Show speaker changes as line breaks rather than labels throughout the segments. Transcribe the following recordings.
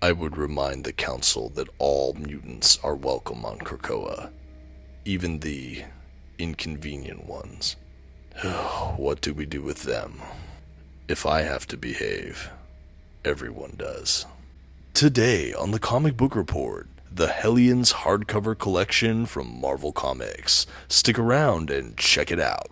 I would remind the Council that all mutants are welcome on Krakoa, even the inconvenient ones. What do we do with them? If I have to behave, everyone does. Today on the Comic Book Report, the Hellions Hardcover collection from Marvel Comics. Stick around and check it out.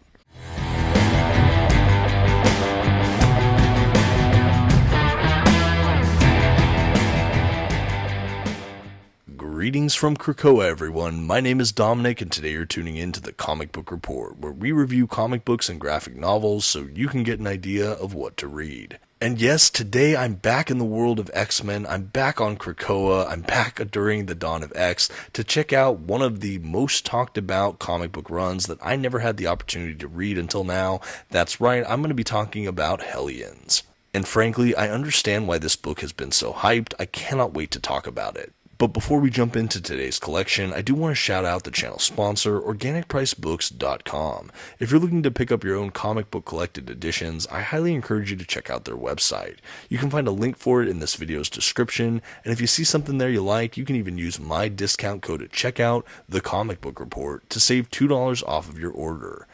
Greetings from Krakoa, everyone. My name is Dominic, and today you're tuning in to the Comic Book Report, where we review comic books and graphic novels so you can get an idea of what to read. And yes, today I'm back in the world of X-Men. I'm back on Krakoa. I'm back during the Dawn of X to check out one of the most talked about comic book runs that I never had the opportunity to read until now. That's right, I'm going to be talking about Hellions. And frankly, I understand why this book has been so hyped. I cannot wait to talk about it. But before we jump into today's collection, I do want to shout out the channel sponsor, OrganicPriceBooks.com. If you're looking to pick up your own comic book collected editions, I highly encourage you to check out their website. You can find a link for it in this video's description, and if you see something there you like, you can even use my discount code at checkout, TheComicBookReport, to save $2 off of your order.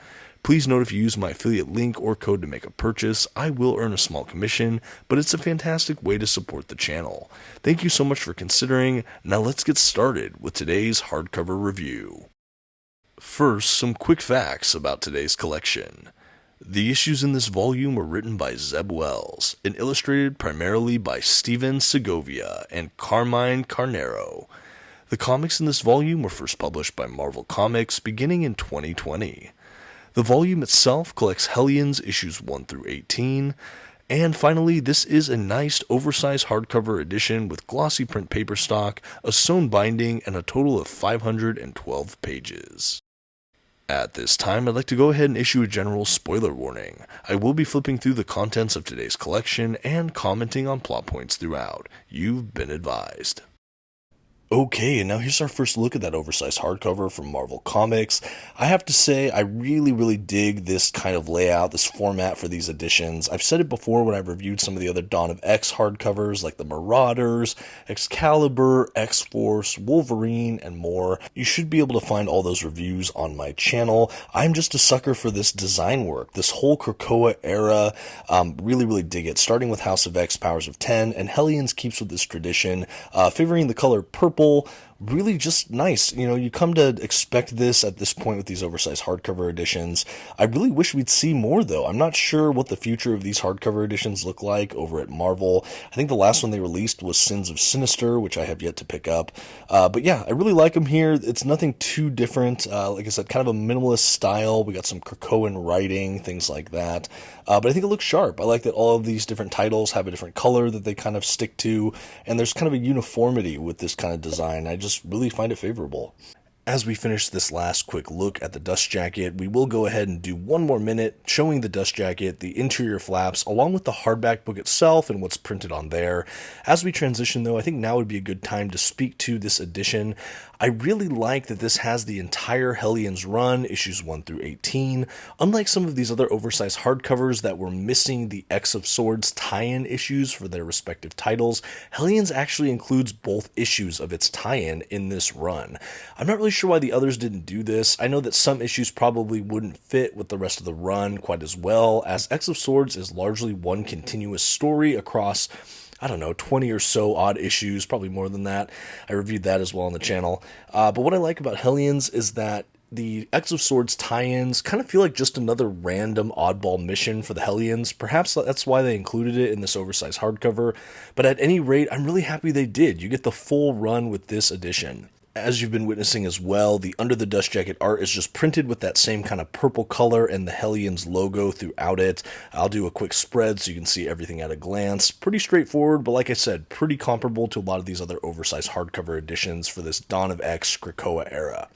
Please note if you use my affiliate link or code to make a purchase, I will earn a small commission, but it's a fantastic way to support the channel. Thank you so much for considering. Now let's get started with today's hardcover review. First, some quick facts about today's collection. The issues in this volume were written by Zeb Wells and illustrated primarily by Steven Segovia and Carmine Carnero. The comics in this volume were first published by Marvel Comics beginning in 2020. The volume itself collects Hellions issues 1 through 18, and finally, this is a nice oversized hardcover edition with glossy print paper stock, a sewn binding, and a total of 512 pages. At this time, I'd like to go ahead and issue a general spoiler warning. I will be flipping through the contents of today's collection and commenting on plot points throughout. You've been advised. Okay, and now here's our first look at that oversized hardcover from Marvel Comics. I have to say, I really dig this kind of layout, this format for these editions. I've said it before when I've reviewed some of the other Dawn of X hardcovers, like the Marauders, Excalibur, X-Force, Wolverine, and more. You should be able to find all those reviews on my channel. I'm just a sucker for this design work, this whole Krakoa era. Really dig it, starting with House of X, Powers of 10, and Hellions keeps with this tradition, favoring the color purple. Really just nice. You know, you come to expect this at this point with these oversized hardcover editions. I really wish we'd see more, though. I'm not sure what the future of these hardcover editions look like over at Marvel. I think the last one they released was Sins of Sinister, which I have yet to pick up. But yeah, I really like them here. It's nothing too different. Like I said, kind of a minimalist style. We got some Krakoan writing, things like that. But I think it looks sharp. I like that all of these different titles have a different color that they kind of stick to, and there's kind of a uniformity with this kind of design. I just really find it favorable. As we finish this last quick look at the dust jacket, we will go ahead and do one more minute showing the dust jacket, the interior flaps, along with the hardback book itself and what's printed on there. As we transition, though, I think now would be a good time to speak to this edition. I really like that this has the entire Hellions run, issues 1 through 18. Unlike some of these other oversized hardcovers that were missing the X of Swords tie-in issues for their respective titles, Hellions actually includes both issues of its tie-in in this run. I'm not really sure why the others didn't do this. I know that some issues probably wouldn't fit with the rest of the run quite as well, as X of Swords is largely one continuous story across 20 or so odd issues, probably more than that. I reviewed that as well on the channel. But what I like about Hellions is that the X of Swords tie-ins kind of feel like just another random oddball mission for the Hellions. Perhaps that's why they included it in this oversized hardcover. But at any rate, I'm really happy they did. You get the full run with this edition. As you've been witnessing as well, the Under the Dust Jacket art is just printed with that same kind of purple color and the Hellions logo throughout it. I'll do a quick spread so you can see everything at a glance. Pretty straightforward, but like I said, pretty comparable to a lot of these other oversized hardcover editions for this Dawn of X Krakoa era.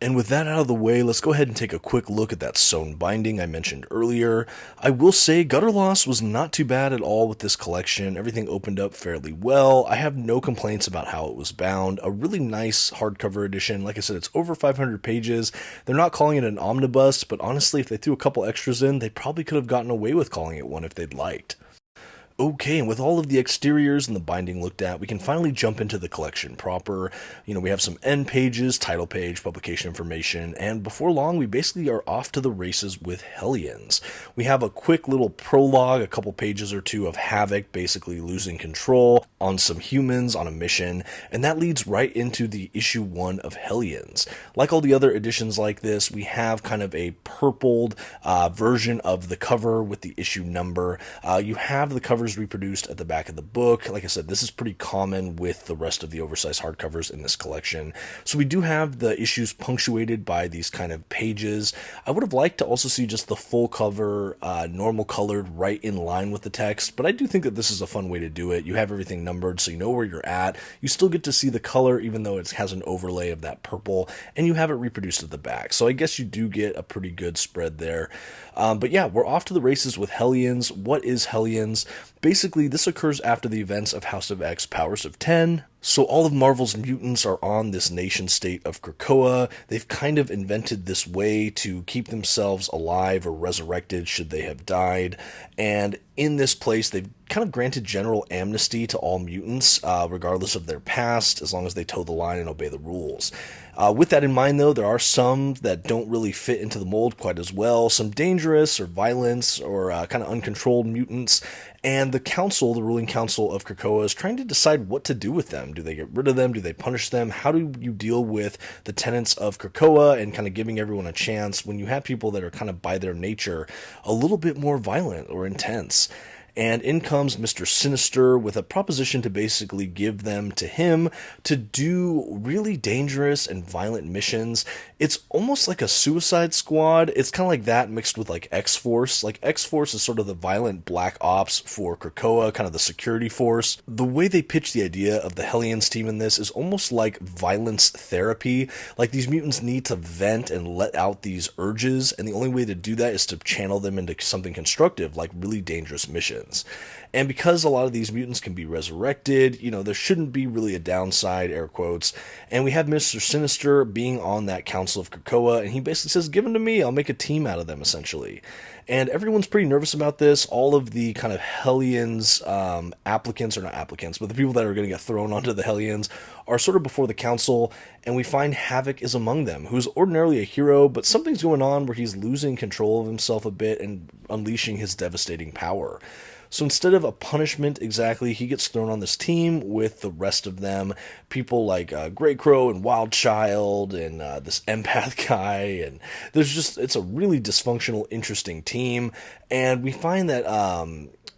And with that out of the way, let's go ahead and take a quick look at that sewn binding I mentioned earlier. I will say Gutter Loss was not too bad at all with this collection. Everything opened up fairly well. I have no complaints about how it was bound. A really nice hardcover edition. Like I said, it's over 500 pages. They're not calling it an omnibus, but honestly, if they threw a couple extras in, they probably could have gotten away with calling it one if they'd liked. Okay, and with all of the exteriors and the binding looked at, we can finally jump into the collection proper. We have some end pages, title page, publication information, and before long, we basically are off to the races with Hellions. We have a quick little prologue, a couple pages or two of Havok basically losing control on some humans on a mission, and that leads right into the issue 1 of Hellions. Like all the other editions like this, we have kind of a purpled version of the cover with the issue number. You have the covers reproduced at the back of the book. Like I said, this is pretty common with the rest of the oversized hardcovers in this collection. So we do have the issues punctuated by these kind of pages. I would have liked to also see just the full cover, normal colored, right in line with the text, but I do think that this is a fun way to do it. You have everything numbered, so you know where you're at. You still get to see the color, even though it has an overlay of that purple, and you have it reproduced at the back. So I guess you do get a pretty good spread there. But yeah, we're off to the races with Hellions. What is Hellions? Basically, this occurs after the events of House of X Powers of 10. So all of Marvel's mutants are on this nation state of Krakoa. They've kind of invented this way to keep themselves alive or resurrected should they have died. And in this place, they've kind of granted general amnesty to all mutants, regardless of their past, as long as they toe the line and obey the rules. With that in mind, though, there are some that don't really fit into the mold quite as well. Some dangerous or violence or kind of uncontrolled mutants. And the council, the ruling council of Krakoa, is trying to decide what to do with them. Do they get rid of them? Do they punish them? How do you deal with the tenets of Krakoa and kind of giving everyone a chance when you have people that are kind of by their nature a little bit more violent or intense? And in comes Mr. Sinister with a proposition to basically give them to him to do really dangerous and violent missions. It's almost like a Suicide Squad. It's kind of like that mixed with like X-Force. Like X-Force is sort of the violent black ops for Krakoa, kind of the security force. The way they pitch the idea of the Hellions team in this is almost like violence therapy. Like these mutants need to vent and let out these urges, and the only way to do that is to channel them into something constructive, like really dangerous missions. And because a lot of these mutants can be resurrected, there shouldn't be really a downside, air quotes. And we have Mr. Sinister being on that Council of Krakoa, and he basically says, give them to me, I'll make a team out of them, essentially. And everyone's pretty nervous about this. All of the kind of Hellions applicants, or not applicants, but the people that are going to get thrown onto the Hellions are sort of before the council, and we find Havok is among them, who's ordinarily a hero, but something's going on where he's losing control of himself a bit and unleashing his devastating power. So instead of a punishment exactly, he gets thrown on this team with the rest of them. People like Grey Crow and Wild Child and this empath guy. And it's a really dysfunctional, interesting team. And we find that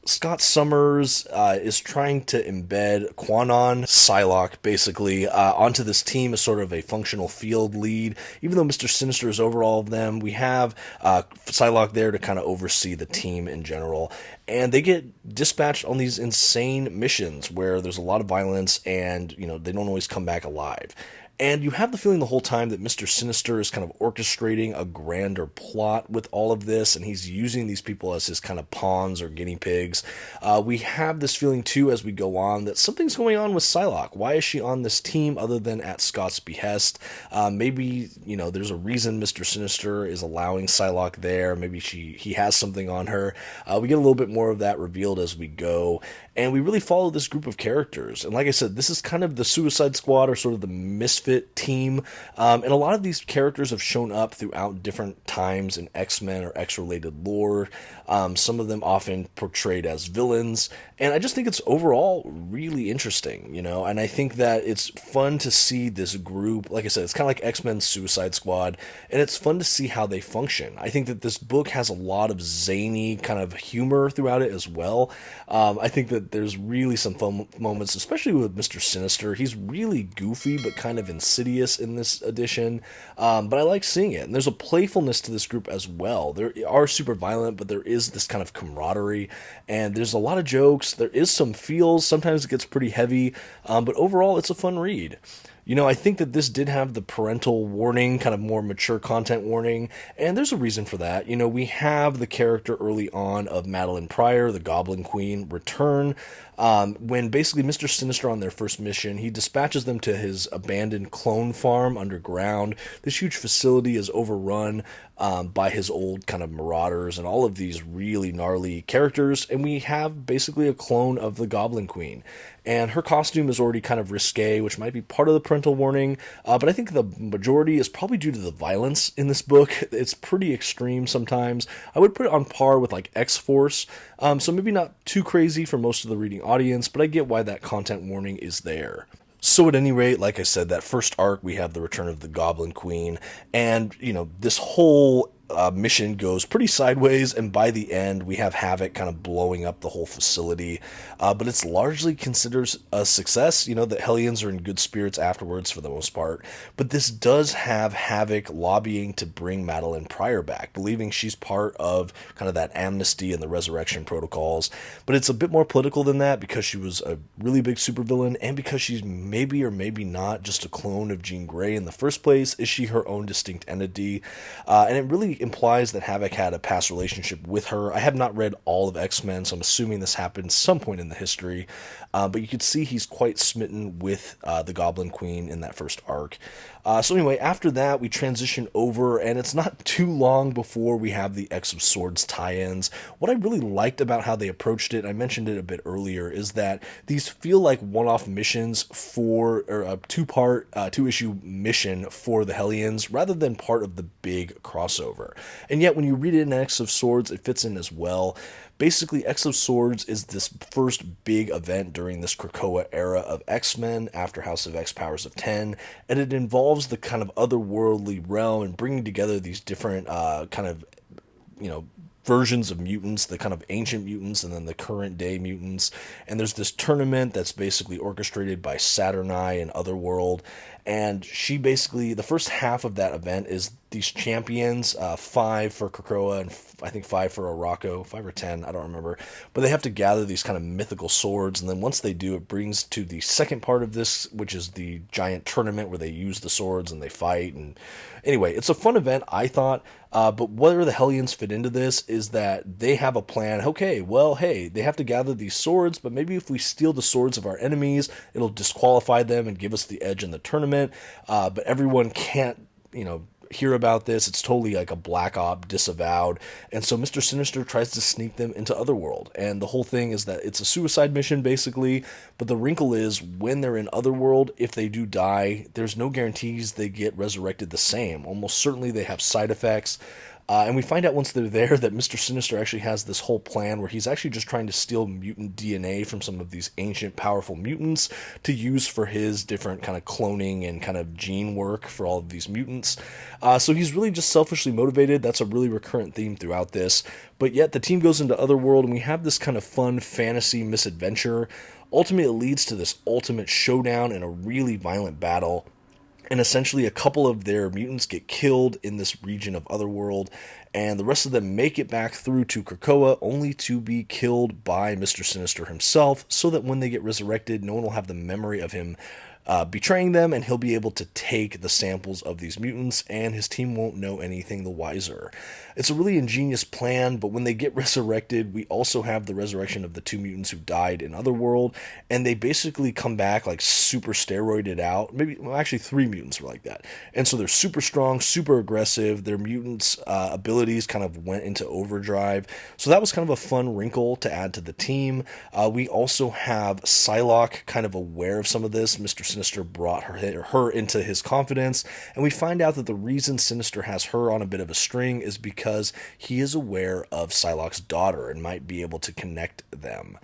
Scott Summers is trying to embed Quanon, psylocke, basically, onto this team as sort of a functional field lead. Even though Mr. Sinister is over all of them, we have psylocke there to kind of oversee the team in general. And they get dispatched on these insane missions where there's a lot of violence and, they don't always come back alive. And you have the feeling the whole time that Mr. Sinister is kind of orchestrating a grander plot with all of this, and he's using these people as his kind of pawns or guinea pigs. We have this feeling, too, as we go on, that something's going on with Psylocke. Why is she on this team other than at Scott's behest? Maybe, there's a reason Mr. Sinister is allowing Psylocke there. Maybe he has something on her. We get a little bit more of that revealed as we go, and we really follow this group of characters. And like I said, this is kind of the Suicide Squad, or sort of the misfit team, and a lot of these characters have shown up throughout different times in X-Men or X-related lore. Some of them often portrayed as villains, and I just think it's overall really interesting, and I think that it's fun to see this group. Like I said, it's kind of like X-Men's Suicide Squad, and it's fun to see how they function. I think that this book has a lot of zany kind of humor throughout it as well. I think that there's really some fun moments, especially with Mr. Sinister. He's really goofy, but kind of insidious in this edition, but I like seeing it. And there's a playfulness to this group as well. They are super violent, but there is this kind of camaraderie, and there's a lot of jokes. There is some feels. Sometimes it gets pretty heavy, but overall it's a fun read. I think that this did have the parental warning, kind of more mature content warning, and there's a reason for that. We have the character early on of Madeline Pryor, the Goblin Queen, return. When basically Mr. Sinister on their first mission, he dispatches them to his abandoned clone farm underground. This huge facility is overrun by his old kind of marauders and all of these really gnarly characters, and we have basically a clone of the Goblin Queen. And her costume is already kind of risque, which might be part of the parental warning, but I think the majority is probably due to the violence in this book. It's pretty extreme sometimes. I would put it on par with like X-Force, so maybe not too crazy for most of the reading audience, but I get why that content warning is there. So at any rate, like I said, that first arc, we have the return of the Goblin Queen, and, this whole mission goes pretty sideways, and by the end, we have Havok kind of blowing up the whole facility, but it's largely considered a success. The Hellions are in good spirits afterwards for the most part, but this does have Havok lobbying to bring Madeline Pryor back, believing she's part of kind of that amnesty and the resurrection protocols, but it's a bit more political than that because she was a really big supervillain, and because she's maybe or maybe not just a clone of Jean Grey in the first place. Is she her own distinct entity? And it really implies that Havok had a past relationship with her. I have not read all of X-Men, so I'm assuming this happened some point in the history, but you could see he's quite smitten with the Goblin Queen in that first arc. So anyway, after that, we transition over, and it's not too long before we have the X of Swords tie-ins. What I really liked about how they approached it, I mentioned it a bit earlier, is that these feel like one-off missions or a two-issue mission for the Hellions, rather than part of the big crossover. And yet, when you read it in X of Swords, it fits in as well. Basically, X of Swords is this first big event during this Krakoa era of X-Men after House of X Powers of 10, and it involves the kind of otherworldly realm and bringing together these different versions of mutants, the kind of ancient mutants and then the current day mutants. And there's this tournament that's basically orchestrated by Saturni and Otherworld. And the first half of that event is these champions, 5 for Krakoa and I think 5 for Arakko, 5 or 10, I don't remember. But they have to gather these kind of mythical swords, and then once they do, it brings to the second part of this, which is the giant tournament where they use the swords and they fight. And anyway, it's a fun event, I thought, but where the Hellions fit into this is that they have a plan. Okay, well, hey, they have to gather these swords, but maybe if we steal the swords of our enemies, it'll disqualify them and give us the edge in the tournament, but everyone can't, hear about this. It's totally like a black op, disavowed, and so Mr. Sinister tries to sneak them into Otherworld, and the whole thing is that it's a suicide mission basically, but the wrinkle is when they're in Otherworld, if they do die, there's no guarantees they get resurrected the same. Almost certainly they have side effects. And we find out once they're there that Mr. Sinister actually has this whole plan where he's actually just trying to steal mutant DNA from some of these ancient, powerful mutants to use for his different kind of cloning and kind of gene work for all of these mutants. So he's really just selfishly motivated. That's a really recurrent theme throughout this. But yet the team goes into Otherworld, and we have this kind of fun fantasy misadventure. Ultimately, it leads to this ultimate showdown in a really violent battle. And essentially a couple of their mutants get killed in this region of Otherworld, and the rest of them make it back through to Krakoa, only to be killed by Mr. Sinister himself, so that when they get resurrected, no one will have the memory of him betraying them, and he'll be able to take the samples of these mutants, and his team won't know anything the wiser. It's a really ingenious plan, but when they get resurrected, we also have the resurrection of the 2 mutants who died in Otherworld, and they basically come back like super steroided out. Actually 3 mutants were like that. And so they're super strong, super aggressive. Their mutants' abilities kind of went into overdrive. So that was kind of a fun wrinkle to add to the team. We also have Psylocke kind of aware of some of this. Mr. Sinister brought her into his confidence, and we find out that the reason Sinister has her on a bit of a string is because he is aware of Psylocke's daughter and might be able to connect them.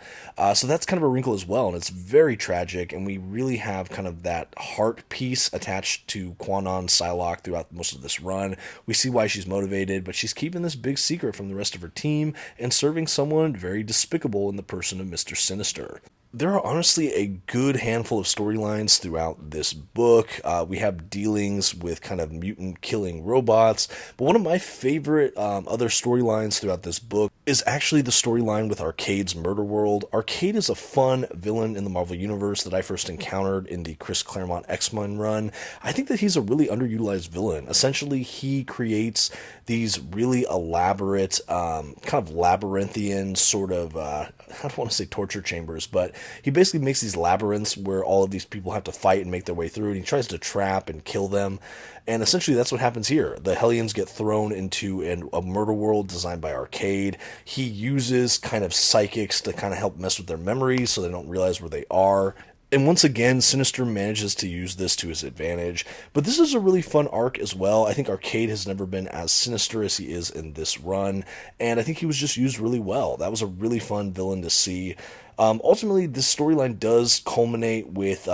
So that's kind of a wrinkle as well, and it's very tragic, and we really have kind of that heart piece attached to Quanon Psylocke throughout most of this run. We see why she's motivated, but she's keeping this big secret from the rest of her team and serving someone very despicable in the person of Mr. Sinister. There are honestly a good handful of storylines throughout this book. We have dealings with kind of mutant killing robots, but one of my favorite other storylines throughout this book is actually the storyline with Arcade's Murderworld. Arcade is a fun villain in the Marvel Universe that I first encountered in the Chris Claremont X-Men run. I think that he's a really underutilized villain. Essentially, he creates these really elaborate, kind of labyrinthian sort of, I don't want to say torture chambers, but he basically makes these labyrinths where all of these people have to fight and make their way through, and he tries to trap and kill them. And essentially that's what happens here. The Hellions get thrown into a murder world designed by Arcade. He uses kind of psychics to kind of help mess with their memories so they don't realize where they are. And once again, Sinister manages to use this to his advantage. But this is a really fun arc as well. I think Arcade has never been as sinister as he is in this run, and I think he was just used really well. That was a really fun villain to see. Ultimately, this storyline does culminate with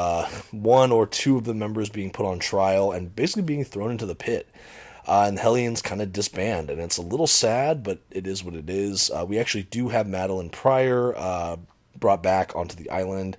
one or two of the members being put on trial and basically being thrown into the pit. And the Hellions kind of disband, and it's a little sad, but it is what it is. We actually do have Madeline Pryor brought back onto the island.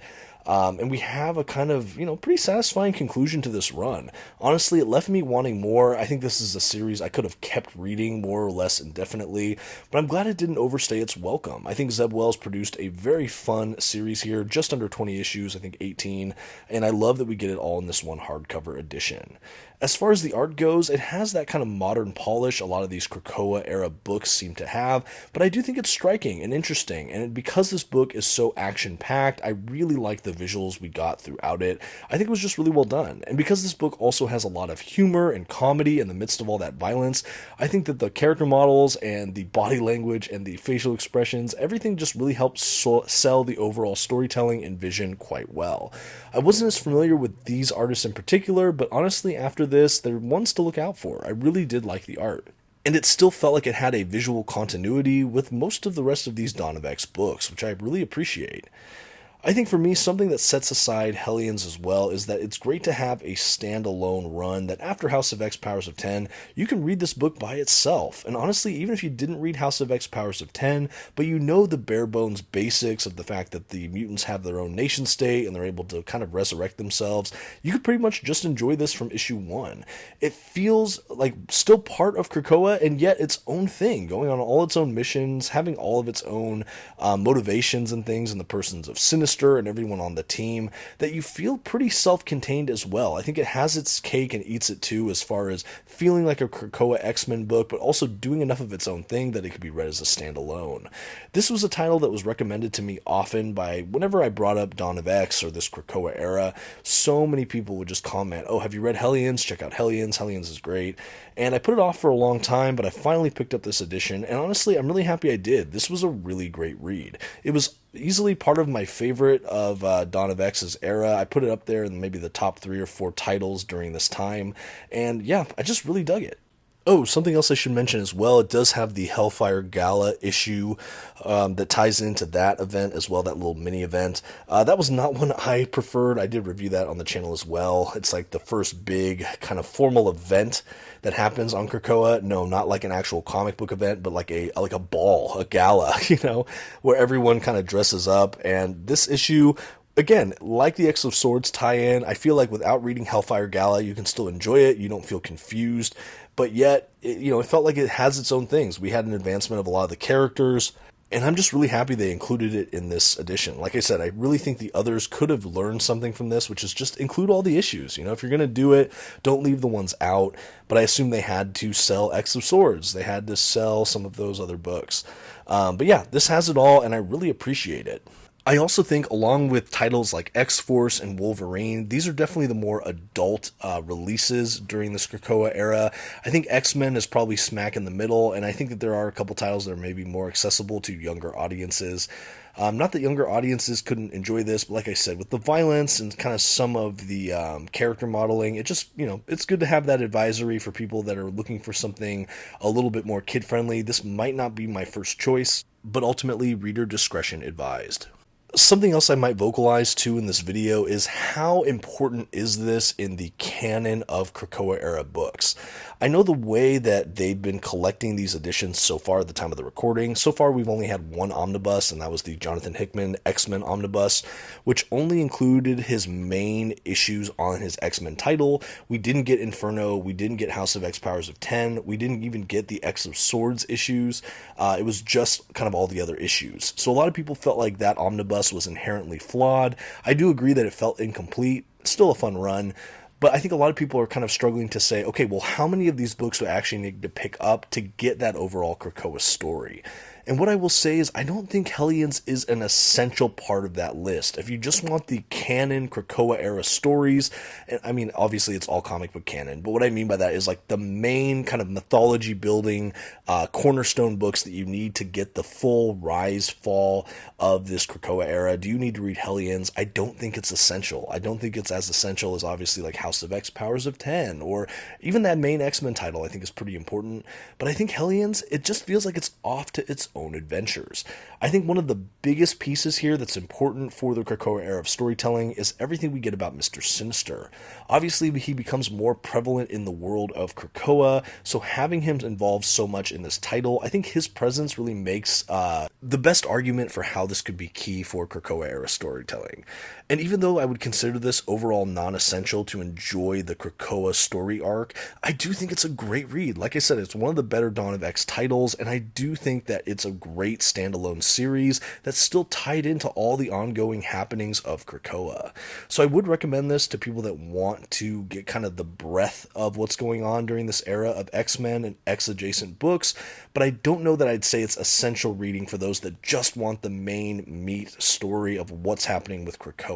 And we have a kind of, pretty satisfying conclusion to this run. Honestly, it left me wanting more. I think this is a series I could have kept reading more or less indefinitely, but I'm glad it didn't overstay its welcome. I think Zeb Wells produced a very fun series here, just under 20 issues, I think 18, and I love that we get it all in this one hardcover edition. As far as the art goes, it has that kind of modern polish a lot of these Krakoa era books seem to have, but I do think it's striking and interesting, and because this book is so action-packed, I really like the visuals we got throughout it. I think it was just really well done, and because this book also has a lot of humor and comedy in the midst of all that violence, I think that the character models and the body language and the facial expressions, everything just really helps sell the overall storytelling and vision quite well. I wasn't as familiar with these artists in particular, but honestly, after this, they're ones to look out for. I really did like the art. And it still felt like it had a visual continuity with most of the rest of these Dawn of X books, which I really appreciate. I think for me, something that sets aside Hellions as well is that it's great to have a standalone run that after House of X Powers of 10, you can read this book by itself. And honestly, even if you didn't read House of X Powers of 10, but you know the bare bones basics of the fact that the mutants have their own nation state and they're able to kind of resurrect themselves, you could pretty much just enjoy this from issue 1. It feels like still part of Krakoa and yet its own thing, going on all its own missions, having all of its own motivations and things in the persons of Sinister and everyone on the team, that you feel pretty self-contained as well. I think it has its cake and eats it too, as far as feeling like a Krakoa X-Men book, but also doing enough of its own thing that it could be read as a standalone. This was a title that was recommended to me often by whenever I brought up Dawn of X or this Krakoa era. So many people would just comment, "Oh, have you read Hellions? Check out Hellions. Hellions is great." And I put it off for a long time, but I finally picked up this edition, and honestly, I'm really happy I did. This was a really great read. It was easily part of my favorite of Dawn of X's era. I put it up there in maybe the top 3 or 4 titles during this time, and yeah, I just really dug it. Oh, something else I should mention as well, it does have the Hellfire Gala issue that ties into that event as well, that little mini event. That was not one I preferred. I did review that on the channel as well. It's like the first big kind of formal event that happens on Krakoa. No, not like an actual comic book event, but like a ball, a gala, where everyone kind of dresses up. And this issue, again, like the X of Swords tie-in, I feel like without reading Hellfire Gala, you can still enjoy it. You don't feel confused. But yet, it felt like it has its own things. We had an advancement of a lot of the characters, and I'm just really happy they included it in this edition. Like I said, I really think the others could have learned something from this, which is just include all the issues. If you're going to do it, don't leave the ones out. But I assume they had to sell X of Swords. They had to sell some of those other books. But yeah, this has it all, and I really appreciate it. I also think, along with titles like X-Force and Wolverine, these are definitely the more adult releases during the Krakoa era. I think X-Men is probably smack in the middle, and I think that there are a couple titles that are maybe more accessible to younger audiences. Not that younger audiences couldn't enjoy this, but like I said, with the violence and kind of some of the character modeling, it just, it's good to have that advisory for people that are looking for something a little bit more kid-friendly. This might not be my first choice, but ultimately, reader discretion advised. Something else I might vocalize too in this video is how important is this in the canon of Krakoa era books. I know the way that they've been collecting these editions so far at the time of the recording. So far we've only had one omnibus, and that was the Jonathan Hickman X-Men omnibus, which only included his main issues on his X-Men title. We didn't get Inferno, we didn't get House of X Powers of 10, we didn't even get the X of Swords issues. It was just kind of all the other issues. So a lot of people felt like that omnibus was inherently flawed. I do agree that it felt incomplete. It's still a fun run, but I think a lot of people are kind of struggling to say, okay, well, how many of these books do I actually need to pick up to get that overall Krakoa story? And what I will say is I don't think Hellions is an essential part of that list. If you just want the canon Krakoa era stories, and I mean, obviously it's all comic book canon, but what I mean by that is like the main kind of mythology building cornerstone books that you need to get the full rise fall of this Krakoa era. Do you need to read Hellions? I don't think it's essential. I don't think it's as essential as obviously like House of X Powers of 10, or even that main X-Men title I think is pretty important. But I think Hellions, it just feels like it's off to its own adventures. I think one of the biggest pieces here that's important for the Krakoa era of storytelling is everything we get about Mr. Sinister. Obviously, he becomes more prevalent in the world of Krakoa, so having him involved so much in this title, I think his presence really makes the best argument for how this could be key for Krakoa era storytelling. And even though I would consider this overall non-essential to enjoy the Krakoa story arc, I do think it's a great read. Like I said, it's one of the better Dawn of X titles, and I do think that it's a great standalone series that's still tied into all the ongoing happenings of Krakoa. So I would recommend this to people that want to get kind of the breadth of what's going on during this era of X-Men and X-adjacent books, but I don't know that I'd say it's essential reading for those that just want the main meat story of what's happening with Krakoa.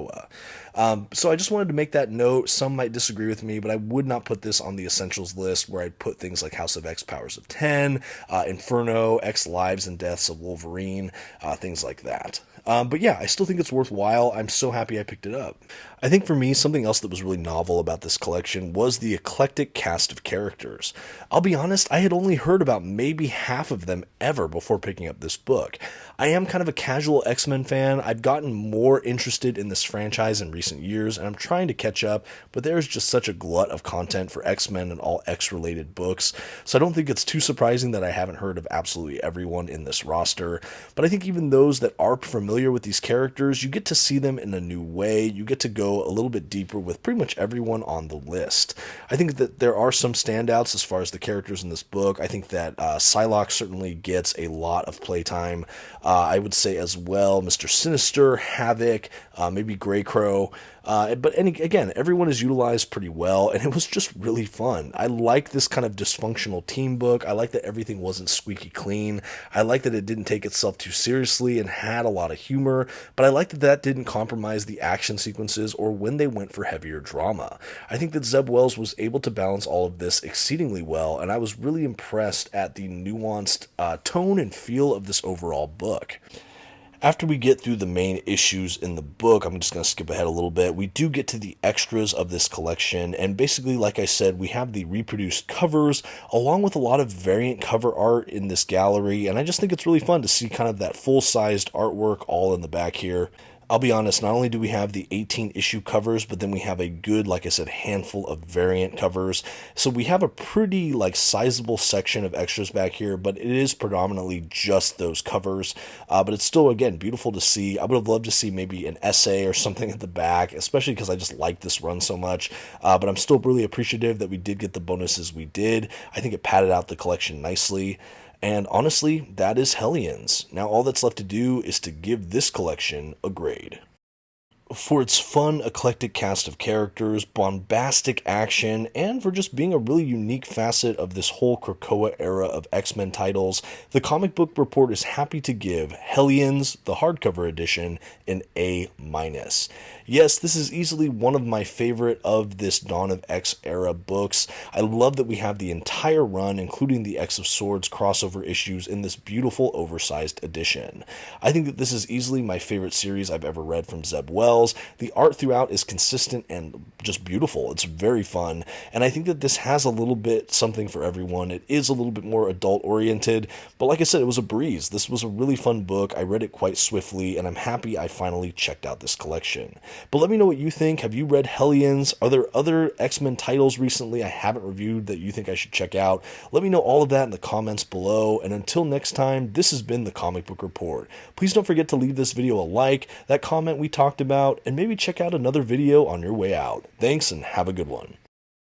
So I just wanted to make that note. Some might disagree with me, but I would not put this on the essentials list where I'd put things like House of X Powers of 10, Inferno, X Lives and Deaths of Wolverine, things like that. But yeah, I still think it's worthwhile. I'm so happy I picked it up. I think for me, something else that was really novel about this collection was the eclectic cast of characters. I'll be honest, I had only heard about maybe half of them ever before picking up this book. I am kind of a casual X-Men fan. I've gotten more interested in this franchise in recent years, and I'm trying to catch up, but there's just such a glut of content for X-Men and all X-related books, so I don't think it's too surprising that I haven't heard of absolutely everyone in this roster. But I think even those that are familiar with these characters, you get to see them in a new way. You get to go a little bit deeper with pretty much everyone on the list. I think that there are some standouts as far as the characters in this book. I think that Psylocke certainly gets a lot of playtime. I would say as well Mr. Sinister, Havok, maybe Grey Crow. But again, everyone is utilized pretty well, and it was just really fun. I like this kind of dysfunctional team book. I like that everything wasn't squeaky clean. I like that it didn't take itself too seriously and had a lot of humor, but I like that that didn't compromise the action sequences or when they went for heavier drama. I think that Zeb Wells was able to balance all of this exceedingly well, and I was really impressed at the nuanced tone and feel of this overall book. After we get through the main issues in the book, I'm just going to skip ahead a little bit. We do get to the extras of this collection, and basically, like I said, we have the reproduced covers along with a lot of variant cover art in this gallery, and I just think it's really fun to see kind of that full-sized artwork all in the back here. I'll be honest, not only do we have the 18 issue covers, but then we have a good, like I said, handful of variant covers. So we have a pretty sizable section of extras back here, but it is predominantly just those covers. But it's still, again, beautiful to see. I would have loved to see maybe an essay or something at the back, especially because I just like this run so much. But I'm still really appreciative that we did get the bonuses we did. I think it padded out the collection nicely. And honestly, that is Hellions. Now all that's left to do is to give this collection a grade. For its fun, eclectic cast of characters, bombastic action, and for just being a really unique facet of this whole Krakoa era of X-Men titles, the Comic Book Report is happy to give Hellions, the hardcover edition, an A-. Yes, this is easily one of my favorite of this Dawn of X era books. I love that we have the entire run, including the X of Swords crossover issues, in this beautiful oversized edition. I think that this is easily my favorite series I've ever read from Zeb Wells. The art throughout is consistent and just beautiful. It's very fun, and I think that this has a little bit something for everyone. It is a little bit more adult oriented, but like I said, it was a breeze. This was a really fun book. I read it quite swiftly, and I'm happy I finally checked out this collection. But let me know what you think. Have you read Hellions? Are there other X-Men titles recently I haven't reviewed that you think I should check out? Let me know all of that in the comments below, and until next time, this has been the Comic Book Report. Please don't forget to leave this video a like, that comment we talked about, and maybe check out another video on your way out. Thanks, and have a good one.